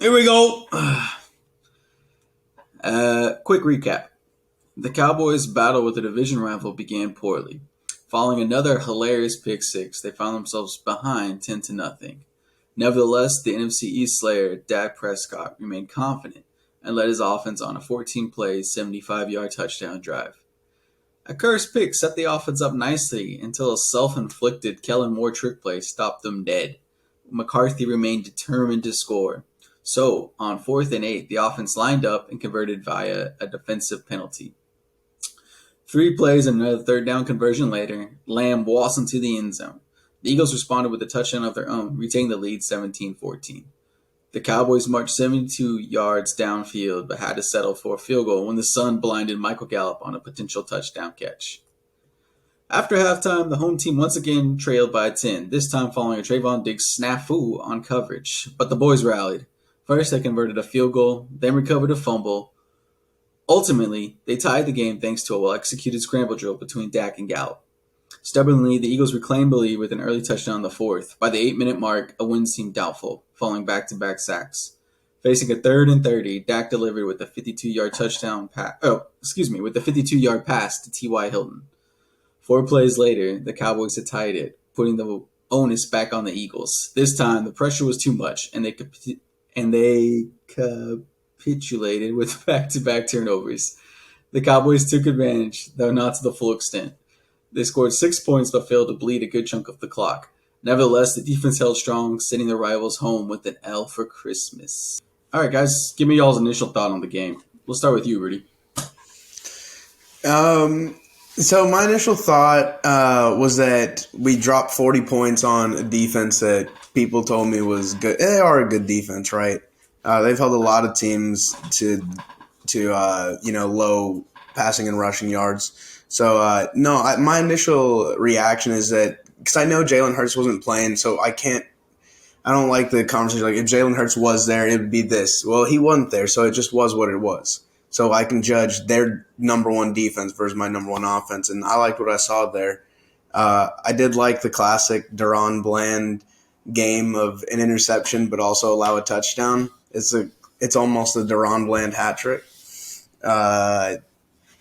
Here we go. Quick recap. The Cowboys' battle with the division rival began poorly. Following another hilarious pick six, they found themselves behind 10-0. Nevertheless, the NFC East slayer Dak Prescott remained confident and led his offense on a 14-play, 75-yard touchdown drive. A cursed pick set the offense up nicely until a self-inflicted Kellen Moore trick play stopped them dead. McCarthy remained determined to score. So, on 4th and 8, the offense lined up and converted via a defensive penalty. 3 plays and another third down conversion later, Lamb waltzed into the end zone. The Eagles responded with a touchdown of their own, retaining the lead 17-14. The Cowboys marched 72 yards downfield but had to settle for a field goal when the sun blinded Michael Gallup on a potential touchdown catch. After halftime, the home team once again trailed by 10, this time following a Trayvon Diggs snafu on coverage, but the boys rallied. First, they converted a field goal, then recovered a fumble. Ultimately, they tied the game thanks to a well-executed scramble drill between Dak and Gallup. Stubbornly, the Eagles reclaimed the lead with an early touchdown in the fourth. By the 8-minute mark, a win seemed doubtful, following back-to-back sacks. Facing a 3rd and 30, Dak delivered with a 52-yard with a 52-yard pass to T.Y. Hilton. 4 plays later, the Cowboys had tied it, putting the onus back on the Eagles. This time, the pressure was too much, and they capitulated with back-to-back turnovers. The Cowboys took advantage, though not to the full extent. They scored 6 points but failed to bleed a good chunk of the clock. Nevertheless, the defense held strong, sending their rivals home with an L for Christmas. All right, guys, give me y'all's initial thought on the game. We'll start with you, Rudy. So my initial thought was that we dropped 40 points on a defense that people told me was good. They are a good defense, right? They've held a lot of teams to low passing and rushing yards. So my initial reaction is that because I know Jalen Hurts wasn't playing, so I don't like the conversation. Like if Jalen Hurts was there, it would be this. Well, he wasn't there, so it just was what it was. So I can judge their number one defense versus my number one offense, and I liked what I saw there. I did like the classic Deron Bland game of an interception, but also allow a touchdown. It's almost a Deron Bland hat trick. I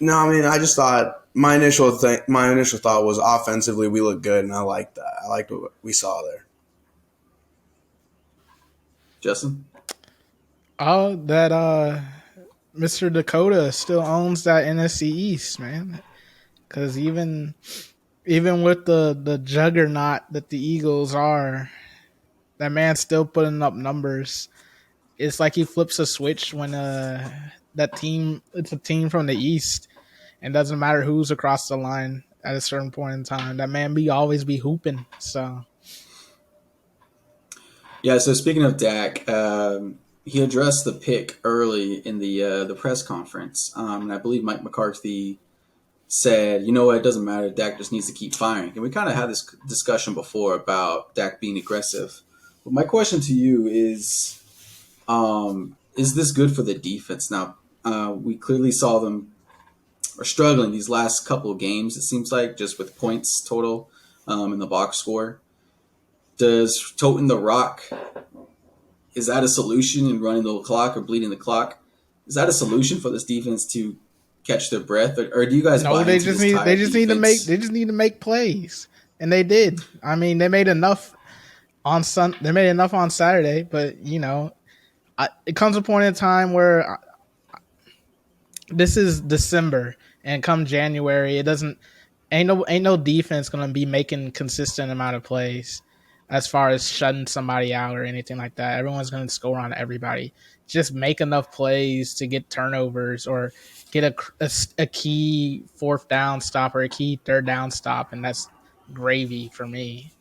just thought my initial thought was offensively we look good, and I liked that. I liked what we saw there. Justin? That Mr. Dakota still owns that NFC East, man. Because even with the juggernaut that the Eagles are, that man's still putting up numbers. It's like he flips a switch when it's a team from the East, and doesn't matter who's across the line at a certain point in time. That man always be hooping. So yeah. So speaking of Dak, he addressed the pick early in the press conference, and I believe Mike McCarthy said, "You know what? It doesn't matter. Dak just needs to keep firing." And we kind of had this discussion before about Dak being aggressive. But my question to you is this good for the defense? Now, we clearly saw them are struggling these last couple of games, it seems like, just with points total in the box score. Does toting the rock, is that a solution in running the clock or bleeding the clock? Is that a solution for this defense to catch their breath, or do you guys? No, they just need to make plays, and they did. I mean, they made enough on Saturday, but it comes a point in time where this is December, and come January, ain't no defense gonna be making consistent amount of plays as far as shutting somebody out or anything like that. Everyone's gonna score on everybody. Just make enough plays to get turnovers or get a key 4th down stop or a key 3rd down stop, and that's gravy for me.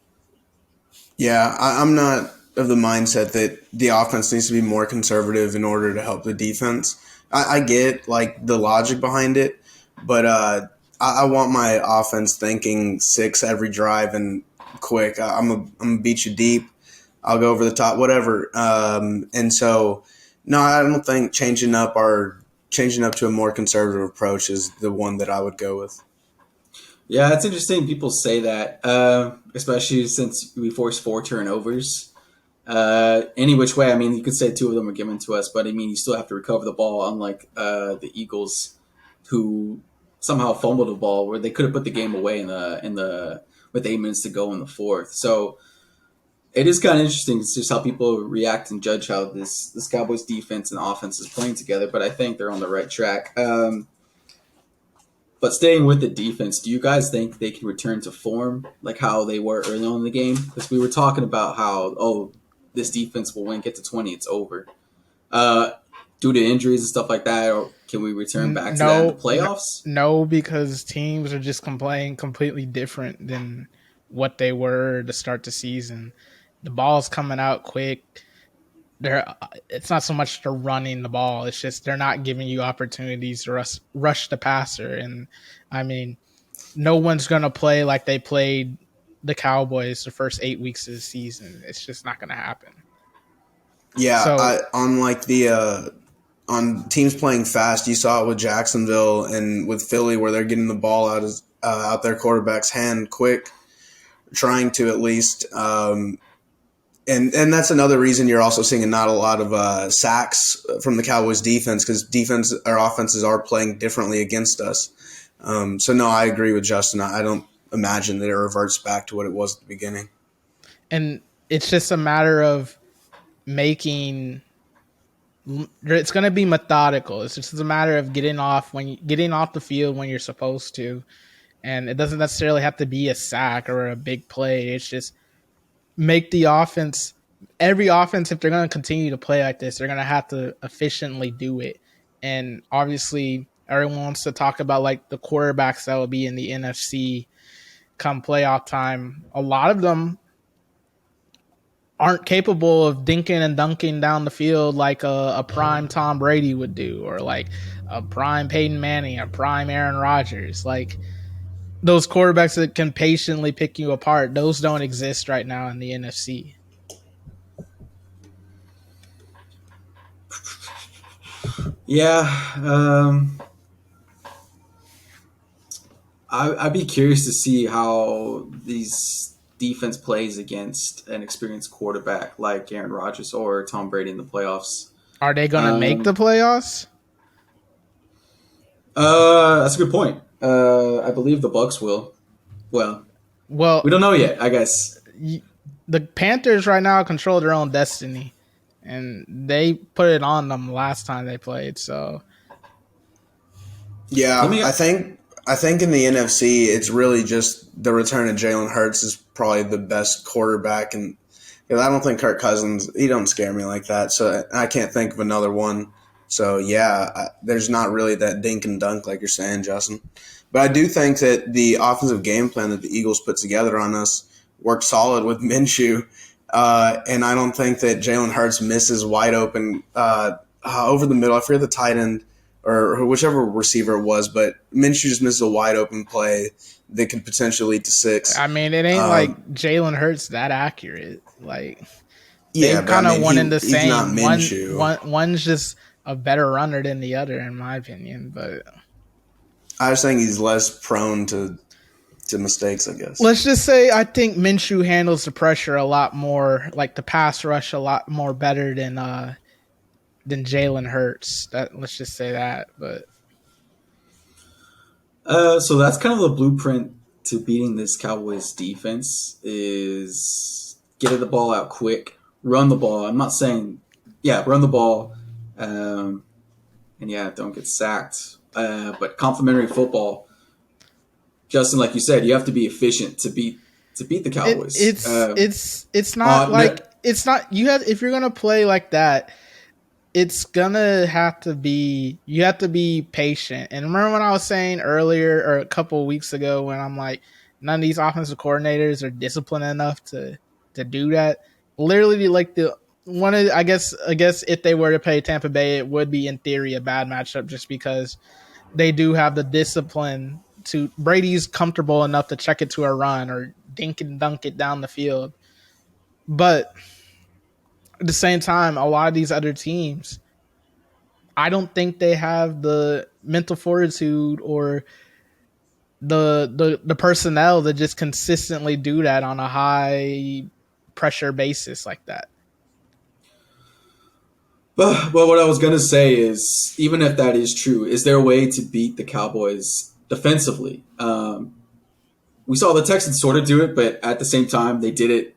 Yeah, I'm not of the mindset that the offense needs to be more conservative in order to help the defense. I get like the logic behind it, but I want my offense thinking 6 every drive and quick. I'm gonna beat you deep. I'll go over the top, whatever. And so, no, I don't think changing up to a more conservative approach is the one that I would go with. Yeah, it's interesting people say that, especially since we forced 4 turnovers. Any which way, I mean, you could say two of them were given to us, but I mean, you still have to recover the ball, unlike the Eagles, who somehow fumbled the ball where they could have put the game away in the with 8 minutes to go in the fourth. So it is kind of interesting. It's just how people react and judge how this Cowboys defense and offense is playing together. But I think they're on the right track. But staying with the defense, do you guys think they can return to form like how they were early on in the game? Because we were talking about how this defense will win, get to 20, it's over. Uh, Due to injuries and stuff like that, or can we return back to that in the playoffs? No, because teams are just playing completely different than what they were to start the season. The ball's coming out quick. It's not so much they're running the ball. It's just they're not giving you opportunities to rush the passer. And I mean, no one's going to play like they played the Cowboys the first 8 weeks of the season. It's just not going to happen. Yeah, So on like the on teams playing fast, you saw it with Jacksonville and with Philly, where they're getting the ball out their quarterback's hand quick, trying to at least. And that's another reason you're also seeing not a lot of sacks from the Cowboys defense, because defense or offenses are playing differently against us. So no, I agree with Justin. I don't imagine that it reverts back to what it was at the beginning. And it's just a matter of making. It's going to be methodical. It's just a matter of getting off the field when you're supposed to, and it doesn't necessarily have to be a sack or a big play. It's just make the offense. Every offense, if they're going to continue to play like this, they're going to have to efficiently do it. And obviously, everyone wants to talk about like the quarterbacks that will be in the NFC come playoff time. A lot of them aren't capable of dinking and dunking down the field like a prime Tom Brady would do, or like a prime Peyton Manning, a prime Aaron Rodgers. Like those quarterbacks that can patiently pick you apart, those don't exist right now in the NFC. Yeah, I'd be curious to see how these defense plays against an experienced quarterback like Aaron Rodgers or Tom Brady in the playoffs. Are they going to make the Um, playoffs? that's a good point. I believe the Bucks will. Well, we Well, don't know yet. I guess. the Panthers right now control their own destiny, and they put it on them last time they played. So Let Yeah, me. I think in the NFC, it's really just the return of Jalen Hurts is probably the best quarterback, and I don't think Kirk Cousins, he don't scare me like that. So I can't think of another one. So yeah, there's not really that dink and dunk like you're saying, Justin. But I do think that the offensive game plan that the Eagles put together on us worked solid with Minshew, and I don't think that Jalen Hurts misses wide open over the middle. I forget the tight end or whichever receiver it was, but Minshew just misses a wide open play that could potentially lead to six. I mean, it ain't Um, like Jalen Hurts that accurate. Like yeah, they've but I kind of mean, one in the he's not same. Minshew. One's just a better runner than the other, in my opinion. But I was saying he's less prone to mistakes, I guess. let's just say I think Minshew handles the pressure a lot more, like the pass rush, a lot more better than Jalen Hurts. That let's just say that. But So that's kind of the blueprint to beating this Cowboys defense is getting the ball out quick, run the ball. I'm not saying, yeah, run the ball, um, and yeah, don't get sacked. But complimentary football, Justin, like you said, you have to be efficient to beat the it, Cowboys. it's not like it's not you have if you're gonna play like that. It's gonna have to be you have to be patient. And remember when I was saying earlier or a couple of weeks ago when I'm like, none of these offensive coordinators are disciplined enough to do that. Literally, like the one of I guess if they were to play Tampa Bay, it would be in theory a bad matchup just because they do have the discipline to Brady's comfortable enough to check it to a run or dink and dunk it down the field. But at the same time, a lot of these other teams, I don't think they have the mental fortitude or the personnel to just consistently do that on a high pressure basis like that. But what I was gonna say is, even if that is true, is there a way to beat the Cowboys defensively? We saw the Texans sort of do it, but at the same time, they did it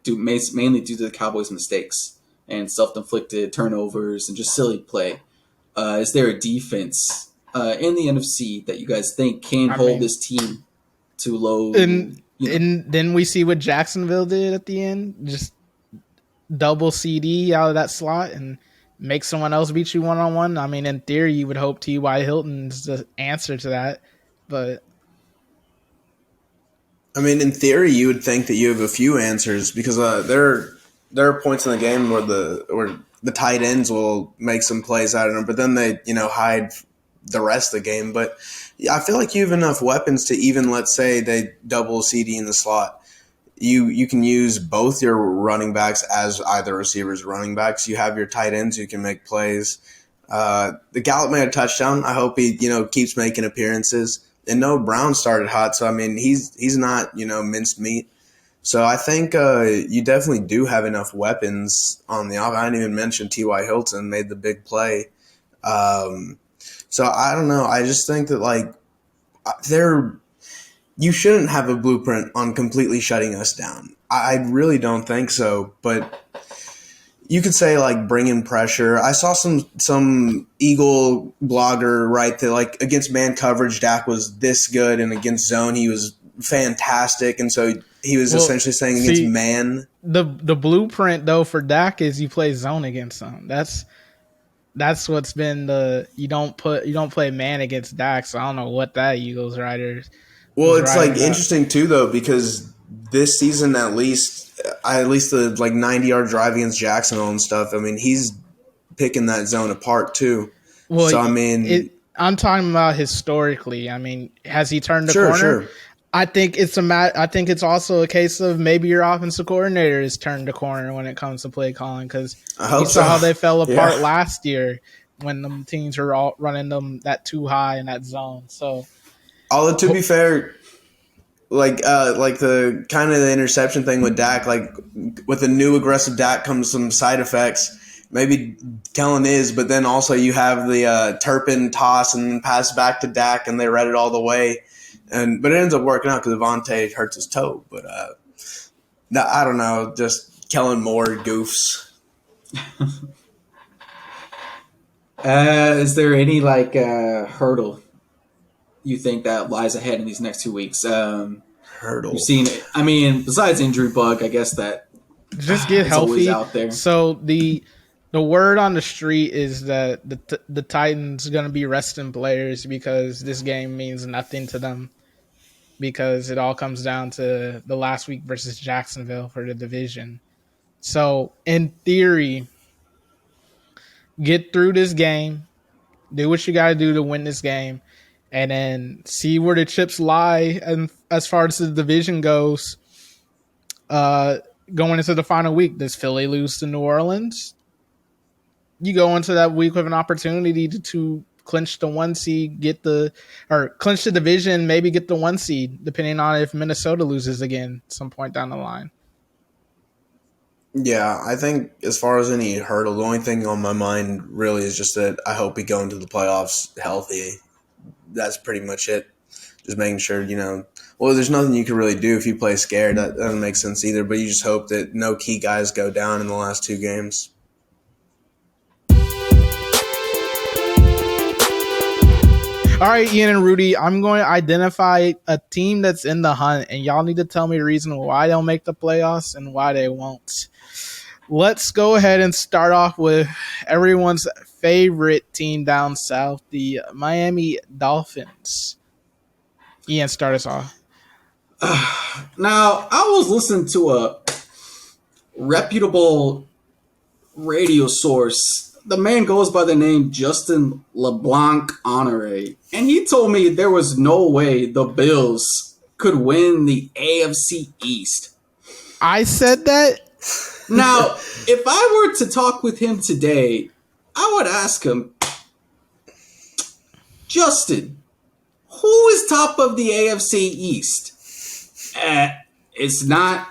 mainly due to the Cowboys' mistakes and self-inflicted turnovers and just silly play. Is there a defense in the NFC that you guys think can I hold mean, this team to low? and then we see what Jacksonville did at the end, just double CD out of that slot and make someone else beat you 1-on-1. I mean, in theory, you would hope T.Y. Hilton's the answer to that, but I mean, in theory, you would think that you have a few answers because there are points in the game where the tight ends will make some plays out of them, but then they hide the rest of the game. But yeah, I feel like you have enough weapons to even, let's say they double CD in the slot. You can use both your running backs as either receivers or running backs. You have your tight ends who can make plays. The Gallup made a touchdown. I hope he keeps making appearances. And no, Brown started hot, so I mean he's not minced meat. So I think you definitely do have enough weapons on the offense. I didn't even mention T.Y. Hilton made the big play. So I don't know. I just think that you shouldn't have a blueprint on completely shutting us down. I really don't think so. But you could say bring in pressure. I saw some Eagle blogger write that against man coverage, Dak was this good, and against zone he was fantastic, and so he was essentially saying against man. The blueprint though for Dak is you play zone against him. That's what's been you don't play man against Dak. So I don't know what that Eagles writer. Well, it's interesting too though because this season at least the 90-yard drive against Jacksonville and stuff. I mean, he's picking that zone apart too. Well, so I mean, I'm talking about historically. I mean, has he turned the corner? Sure. I think I think it's also a case of maybe your offensive coordinator has turned the corner when it comes to play calling because you saw how they fell apart last year when the teams were all running them that too high in that zone. So, although to be fair, the kind of the interception thing with Dak, with the new aggressive Dak comes some side effects. Maybe Kellen is, but then also you have the Turpin toss and pass back to Dak, and they read it all the way. But it ends up working out because Avante hurts his toe. But I don't know, just Kellen Moore goofs. Is there any hurdle you think that lies ahead in these next 2 weeks? Hurdle. You've seen it. I mean, besides injury bug, I guess that just get healthy out there. So the word on the street is that the Titans are going to be resting players because this game means nothing to them because it all comes down to the last week versus Jacksonville for the division. So in theory, get through this game, do what you got to do to win this game, and then see where the chips lie. And as far as the division goes, going into the final week, does Philly lose to New Orleans? You go into that week with an opportunity to clinch the 1 seed, clinch the division, maybe get the 1 seed, depending on if Minnesota loses again at some point down the line. Yeah, I think as far as any hurdle, the only thing on my mind really is just that I hope we go into the playoffs healthy. That's pretty much it. Just making sure, there's nothing you can really do if you play scared. That doesn't make sense either, but you just hope that no key guys go down in the last 2 games. All right, Ian and Rudy, I'm going to identify a team that's in the hunt, and y'all need to tell me a reason why they'll make the playoffs and why they won't. Let's go ahead and start off with everyone's favorite team down south, the Miami Dolphins. Ian, start us off. Now, I was listening to a reputable radio source. The man goes by the name Justin LeBlanc Honore, and he told me there was no way the Bills could win the AFC East. I said that? Now, if I were to talk with him today, I would ask him, Justin, who is top of the AFC East? It's not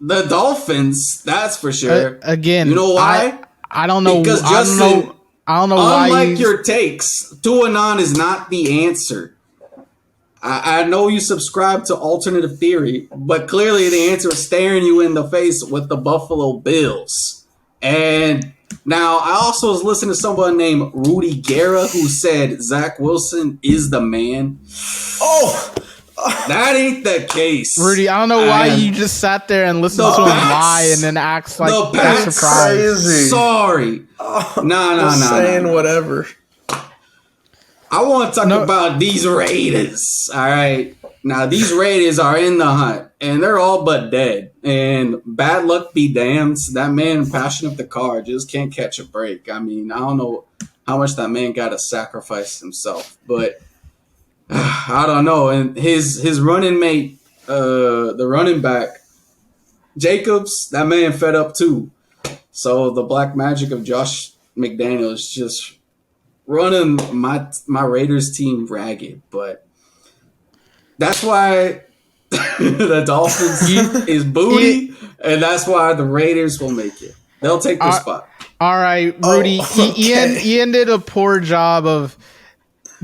the Dolphins, that's for sure. Again, you know why? I don't know. Because I don't Justin, know. I don't know why unlike your takes, Tuanon is not the answer. I know you subscribe to alternative theory, but clearly the answer is staring you in the face with the Buffalo Bills. And now I also was listening to someone named Rudy Guerra who said Zach Wilson is the man. Oh, That ain't the case. Rudy, I don't know why And you just sat there and listened the to him Pats- lie and then acts like the you're Pats- surprised. crazy. Sorry. Just saying whatever. I want to talk about these Raiders. All right. Now, these Raiders are in the hunt, and they're all but dead. And bad luck be damned. That man passing up the car just can't catch a break. I mean, I don't know how much that man got to sacrifice himself, but I don't know. And his running mate, the running back, Jacobs, that man fed up too. So the black magic of Josh McDaniels just running my Raiders team ragged, but that's why the Dolphins is booty, and that's why the Raiders will make it. They'll take their spot. All right, Rudy. okay. Ian did a poor job of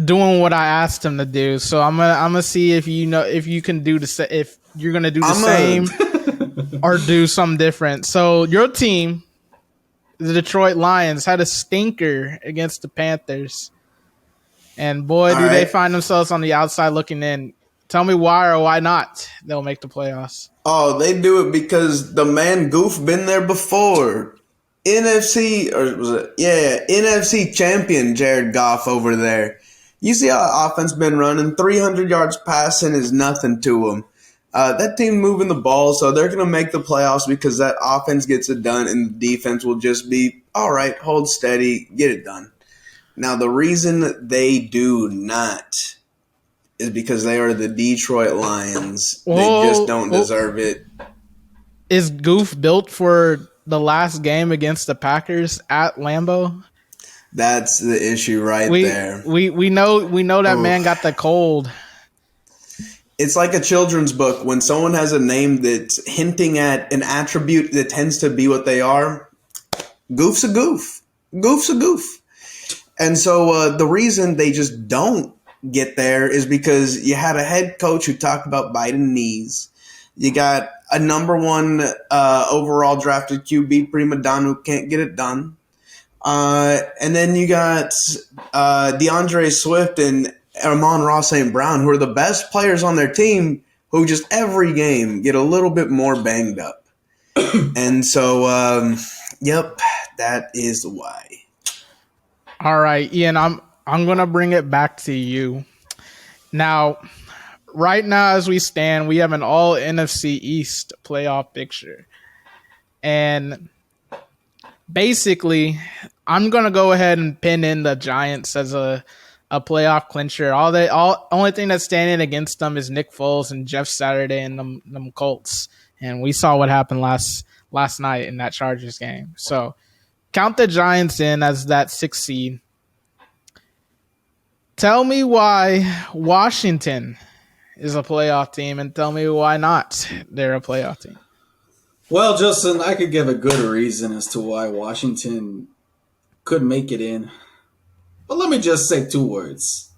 doing what I asked him to do. So I'm gonna see if you can do if you're gonna do the same or do something different. So your team, the Detroit Lions, had a stinker against the Panthers. And boy, do they find themselves on the outside looking in. Tell me why or why not they'll make the playoffs. Oh, they do it because the man Goof been there before. NFC, or was it? Yeah, NFC champion Jared Goff over there. You see how offense been running? 300 yards passing is nothing to them. That team moving the ball, so they're going to make the playoffs because that offense gets it done, and the defense will just be, all right, hold steady, get it done. Now, the reason they do not is because they are the Detroit Lions. They just don't deserve it. Is Goof built for the last game against the Packers at Lambeau? That's the issue there. We know that man got the cold. It's like a children's book. When someone has a name that's hinting at an attribute that tends to be what they are, Goof's a goof. Goof's a goof. And so the reason they just don't get there is because you had a head coach who talked about biting knees. You got a number one overall drafted QB prima donna who can't get it done. And then you got DeAndre Swift and Amon-Ra St. Brown, who are the best players on their team, who just every game get a little bit more banged up. And so, yep, that is why. All right, Ian, I'm gonna bring it back to you. Now, right now as we stand, we have an all NFC East playoff picture. And basically, I'm gonna go ahead and pin in the Giants as a playoff clincher. Only thing that's standing against them is Nick Foles and Jeff Saturday and them Colts. And we saw what happened last night in that Chargers game. So count the Giants in as that 6th seed. Tell me why Washington is a playoff team, and tell me why not they're a playoff team. Well, Justin, I could give a good reason as to why Washington could make it in. But let me just say 2 words.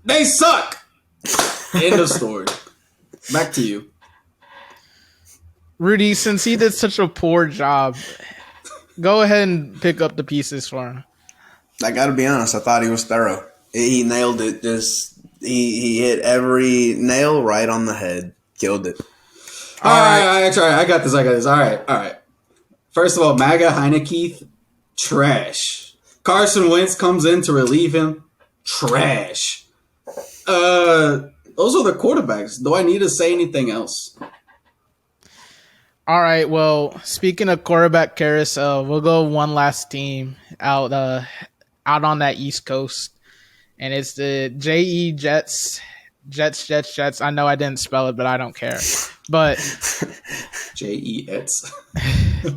They suck! End of story. Back to you. Rudy, since he did such a poor job, go ahead and pick up the pieces for him. I got to be honest, I thought he was thorough. He nailed it. He hit every nail right on the head. Killed it. All right. I got this. All right. First of all, MAGA Heinekeith, trash. Carson Wentz comes in to relieve him, trash. Those are the quarterbacks. Do I need to say anything else? All right. Well, speaking of quarterback carousel, we'll go one last team out on that East Coast, and it's the JE Jets. Jets. I know I didn't spell it, but I don't care. But JETs.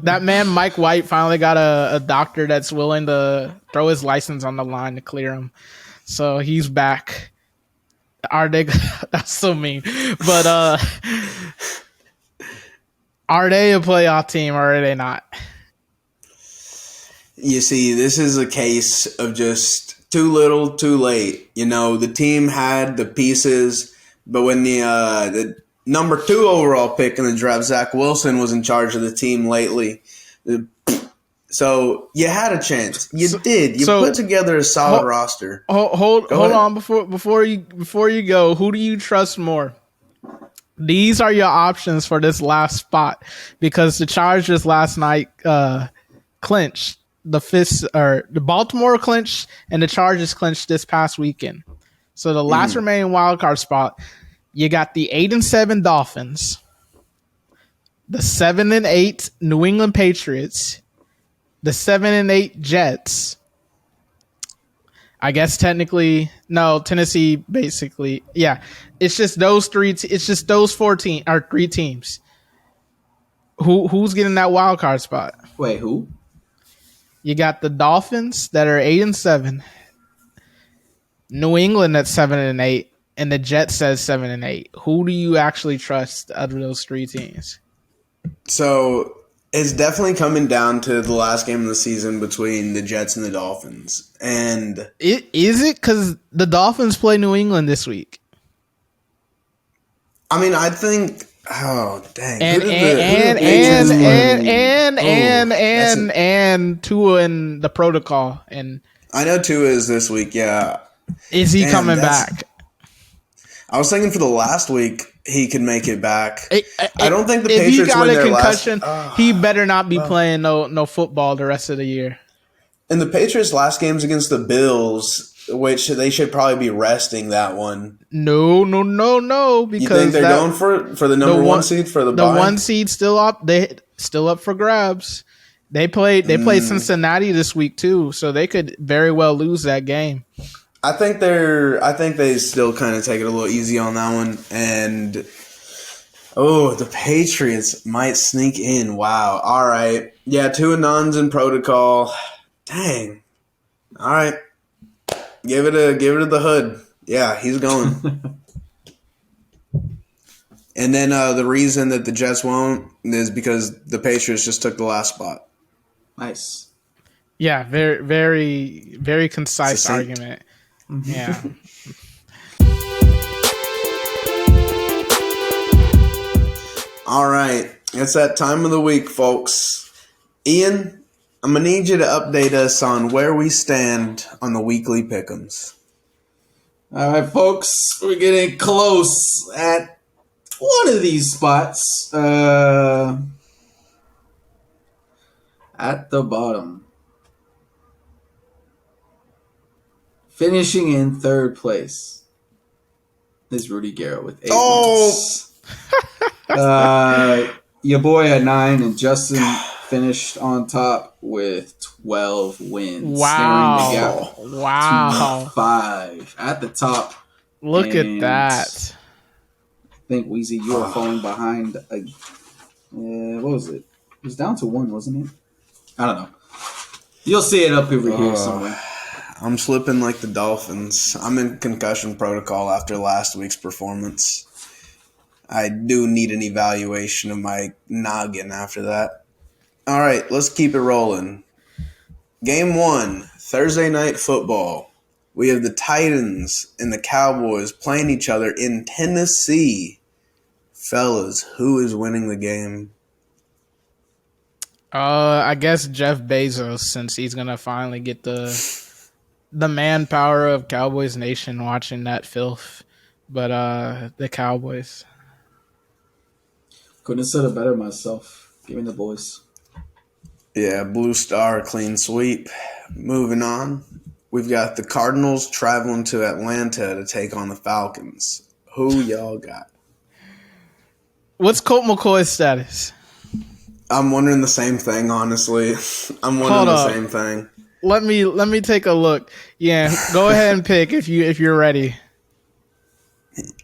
That man Mike White finally got a doctor that's willing to throw his license on the line to clear him. So he's back. Are they? That's so mean. But are they a playoff team or are they not? You see, this is a case of just too little, too late. You know, the team had the pieces, but when the number 2 overall pick in the draft, Zach Wilson, was in charge of the team lately. So you had a chance. You did. You put together a solid roster. Hold on before you go. Who do you trust more? These are your options for this last spot because the Chargers last night clinched the fifth, or the Baltimore clinched and the Chargers clinched this past weekend. So the last remaining wild card spot, you got the 8-7 Dolphins, the 7-8 New England Patriots, the 7-8 Jets. I guess technically, no, Tennessee basically, yeah. It's just those three. It's just those 3 teams. Who's getting that wild card spot? Wait, who? You got the Dolphins that are 8-7, New England at 7-8, and the Jets at 7-8. Who do you actually trust out of those 3 teams? So it's definitely coming down to the last game of the season between the Jets and the Dolphins. And is it because the Dolphins play New England this week? I mean, I think. Oh dang! And Tua in the protocol, and I know Tua is this week. Yeah, is he coming back? I was thinking for the last week he could make it back. I don't think the Patriots if he got win a their concussion, he better not be playing no football the rest of the year. And the Patriots' last game's against the Bills, which they should probably be resting that one. No. Because you think they're going for the number 1 seed for the bye? The 1 seed still up. They still up for grabs. They played Cincinnati this week too, so they could very well lose that game. I think they still kind of take it a little easy on that one, and the Patriots might sneak in. Wow. All right. Yeah, 2-9's in protocol. Dang. All right. Give it to the hood. Yeah, he's going. And then the reason that the Jets won't is because the Patriots just took the last spot. Nice. Yeah, very, very, very concise argument. Yeah. All right. It's that time of the week, folks. Ian, I'm going to need you to update us on where we stand on the weekly pick'ems. All right, folks. We're getting close at one of these spots. At the bottom. Finishing in 3rd place is Rudy Garrett with 8 wins. Your boy had 9, and Justin finished on top with 12 wins. Wow. To 5 at the top. Look at that. I think, Weezy, you are falling behind. What was it? It was down to 1, wasn't it? I don't know. You'll see it up over here somewhere. I'm slipping like the Dolphins. I'm in concussion protocol after last week's performance. I do need an evaluation of my noggin after that. All right, let's keep it rolling. Game 1, Thursday Night Football. We have the Titans and the Cowboys playing each other in Tennessee. Fellas, who is winning the game? I guess Jeff Bezos, since he's going to finally get the manpower of Cowboys Nation watching that filth. But the Cowboys. Couldn't have said it better myself. Give me the boys. Yeah, Blue Star, clean sweep. Moving on. We've got the Cardinals traveling to Atlanta to take on the Falcons. Who y'all got? What's Colt McCoy's status? I'm wondering the same thing, honestly. I'm wondering the same thing. Let me take a look. Yeah, go ahead and pick if you're ready.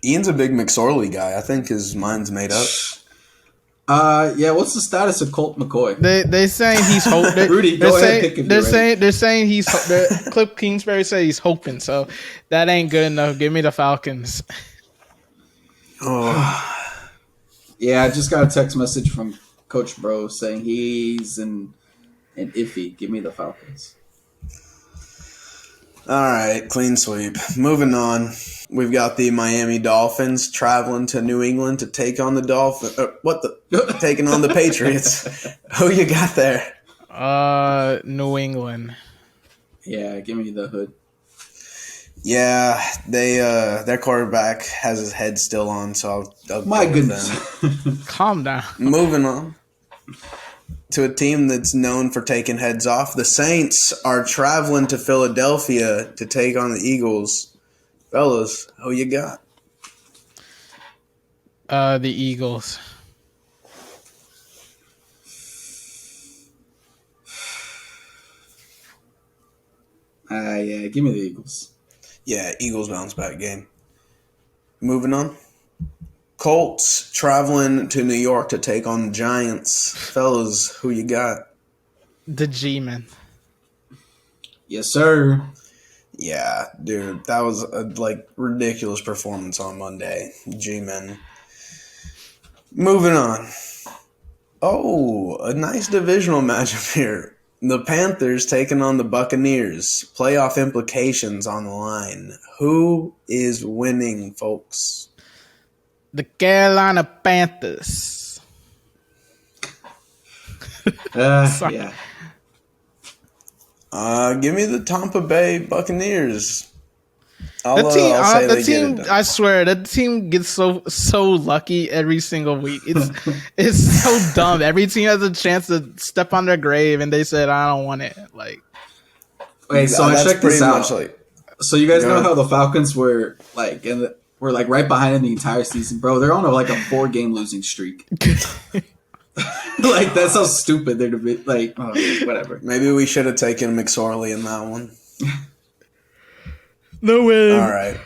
Ian's a big McSorley guy. I think his mind's made up. Yeah. What's the status of Colt McCoy? They saying he's hoping. Rudy, go ahead. Pick if they're saying he's. Cliff Kingsbury said he's hoping. So that ain't good enough. Give me the Falcons. Oh. Yeah, I just got a text message from Coach Bro saying he's in and iffy. Give me the Falcons. All right, clean sweep. Moving on. We've got the Miami Dolphins traveling to New England to take on the Dolphins. Taking on the Patriots. Who you got there? New England. Yeah, give me the Hood. Yeah, they their quarterback has his head still on, so I'll My go goodness. with them. Calm down. Moving on to a team that's known for taking heads off. The Saints are traveling to Philadelphia to take on the Eagles. Fellas, who you got? The Eagles. Yeah, give me the Eagles. Yeah, Eagles bounce back game. Moving on. Colts traveling to New York to take on the Giants. Fellas, who you got? The G-Men. Yes, sir. Yeah, dude, that was a ridiculous performance on Monday. G-Men. Moving on. Oh, a nice divisional matchup here. The Panthers taking on the Buccaneers. Playoff implications on the line. Who is winning, folks? The Carolina Panthers. Sorry. Yeah. Give me the Tampa Bay Buccaneers. The team, I'll say the they team. get it done. I swear, the team gets so lucky every single week. It's so dumb. Every team has a chance to step on their grave, and they said, "I don't want it." Like, Okay, so I That's checked this pretty out. much like So you guys Go know ahead. how the Falcons were right behind in the entire season, bro. They're on a 4-game losing streak. That's how stupid they're to be. Whatever. maybe we should have taken McSorley in that one. no way. All right.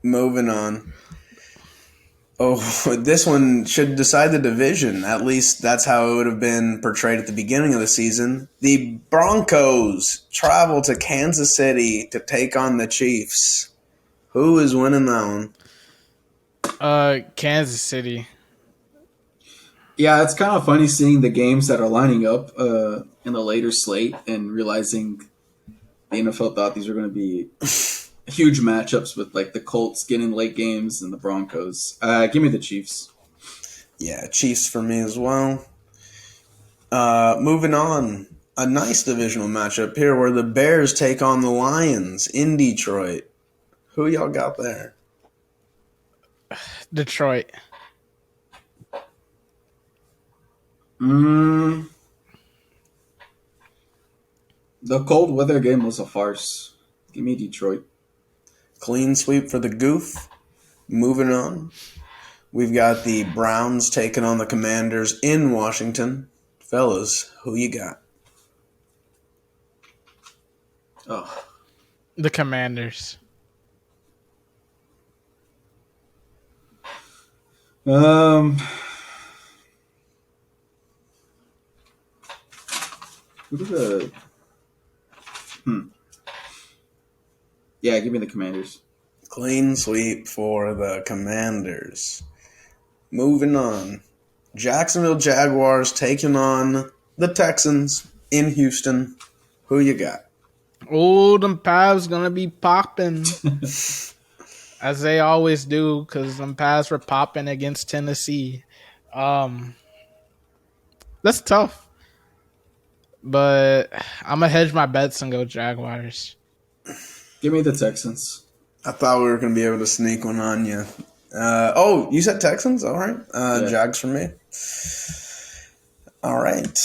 Moving on. Oh, this one should decide the division. At least that's how it would have been portrayed at the beginning of the season. The Broncos travel to Kansas City to take on the Chiefs. Who is winning that one? Kansas City. Yeah, it's kind of funny seeing the games that are lining up in the later slate and realizing the NFL thought these were going to be huge matchups with the Colts getting late games and the Broncos. Give me the Chiefs. Yeah, Chiefs for me as well. Moving on. A nice divisional matchup here where the Bears take on the Lions in Detroit. Who y'all got there? Detroit. The cold weather game was a farce. Give me Detroit. Clean sweep for the Goof. Moving on. We've got the Browns taking on the Commanders in Washington. Fellas, who you got? Oh, The Commanders. who did the? Yeah, give me the Commanders. Clean sweep for the Commanders. Moving on. Jacksonville Jaguars taking on the Texans in Houston. Who you got? Oh, them Pavs gonna be popping. As they always do, because them Pavs were popping against Tennessee. That's tough. But I'm going to hedge my bets and go Jaguars. Give me the Texans. I thought we were going to be able to sneak one on you. You said Texans? All right. Yeah. Jags for me. All right.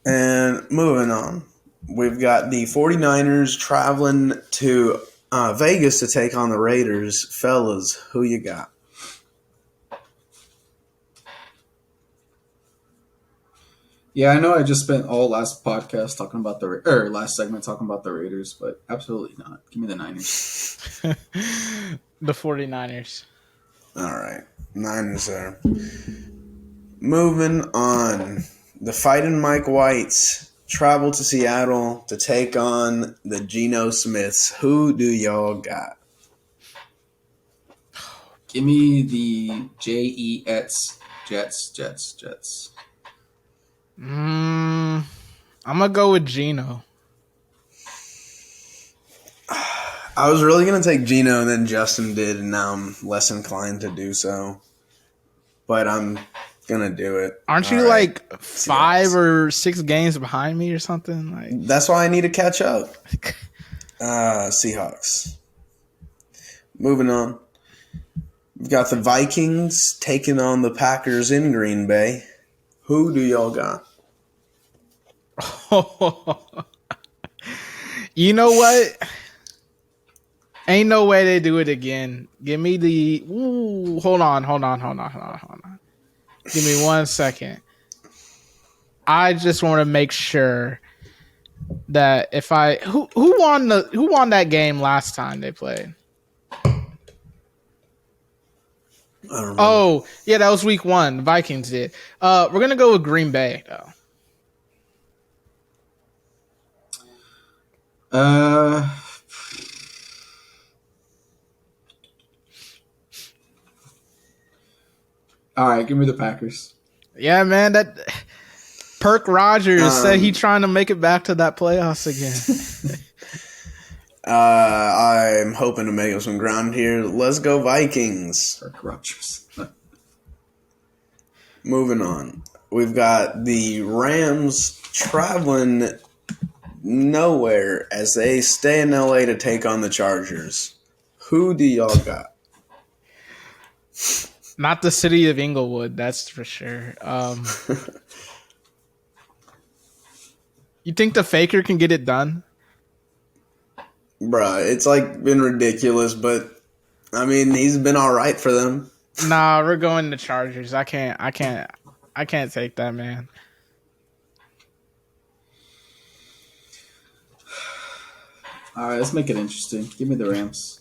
And moving on. We've got the 49ers traveling to Vegas to take on the Raiders. Fellas, who you got? Yeah, I know I just spent all last podcast talking about last segment talking about the Raiders, but absolutely not. Give me the Niners. The 49ers. All right. Niners there. Moving on. The Fighting Mike Whites travel to Seattle to take on the Geno Smiths. Who do y'all got? Give me the Jets. Jets. I'm I'm gonna go with Geno. I was really going to take Geno, and then Justin did, and now I'm less inclined to do so. But I'm going to do it. Aren't All you right. like 5 Seahawks. or 6 games behind me or something? Like, That's why I need to catch up. Seahawks. Moving on. We've got the Vikings taking on the Packers in Green Bay. Who do y'all got? you know what? Ain't no way they do it again. Give me the. Ooh, hold on. Give me 1 second. I just want to make sure that if I who won that game last time they played. I don't remember. Oh yeah, that was week 1. The Vikings did. We're gonna go with Green Bay though. All right, give me the Packers. Yeah, man. That Perk Rogers said he trying to make it back to that playoffs again. I'm hoping to make up some ground here. Let's go Vikings. Kirk Rogers. Moving on. We've got the Rams traveling nowhere as they stay in LA to take on the Chargers. Who do y'all got? Not the city of Inglewood, that's for sure. You think the Faker can get it done? Bruh, it's like been ridiculous, but I mean he's been all right for them. Nah, we're going to Chargers. I can't take that, man. All right, let's make it interesting. Give me the Rams.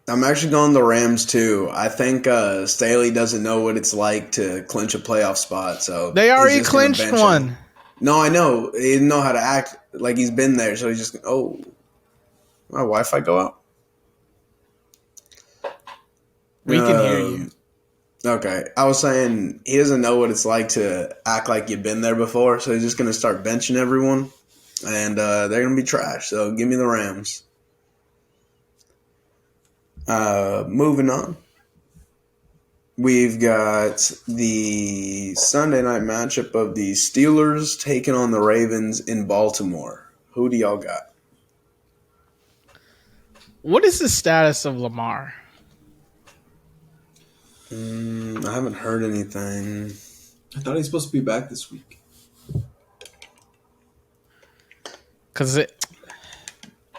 I'm actually going the Rams too. I think Staley doesn't know what it's like to clinch a playoff spot, so they already clinched one. Him. No, I know. He didn't know how to act like he's been there, so he's just my Wi-Fi go out. We can hear you. Okay. I was saying he doesn't know what it's like to act like you've been there before, so he's just going to start benching everyone, and they're going to be trash. So give me the Rams. Moving on. We've got the Sunday night matchup of the Steelers taking on the Ravens in Baltimore. Who do y'all got? What is the status of Lamar? I haven't heard anything. I thought he was supposed to be back this week. Because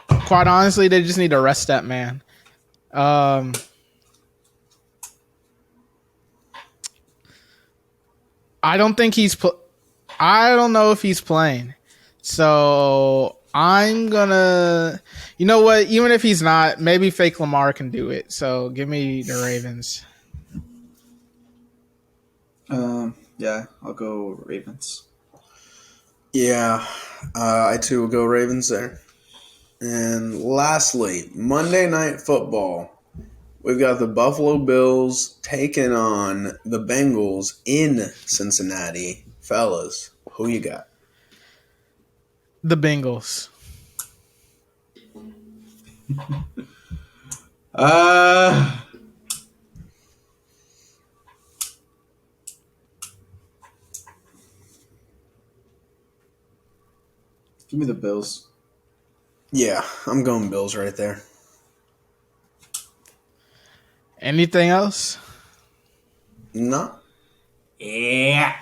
quite honestly, they just need to rest that man. I don't think I don't know if he's playing. So I'm gonna, you know what? Even if he's not, maybe fake Lamar can do it. So give me the Ravens. Yeah, I'll go Ravens. Yeah, I too will go Ravens there. And lastly, Monday Night Football. We've got the Buffalo Bills taking on the Bengals in Cincinnati. Fellas, who you got? The Bengals. Give me the Bills. Yeah, I'm going Bills right there. Anything else? No. Yeah.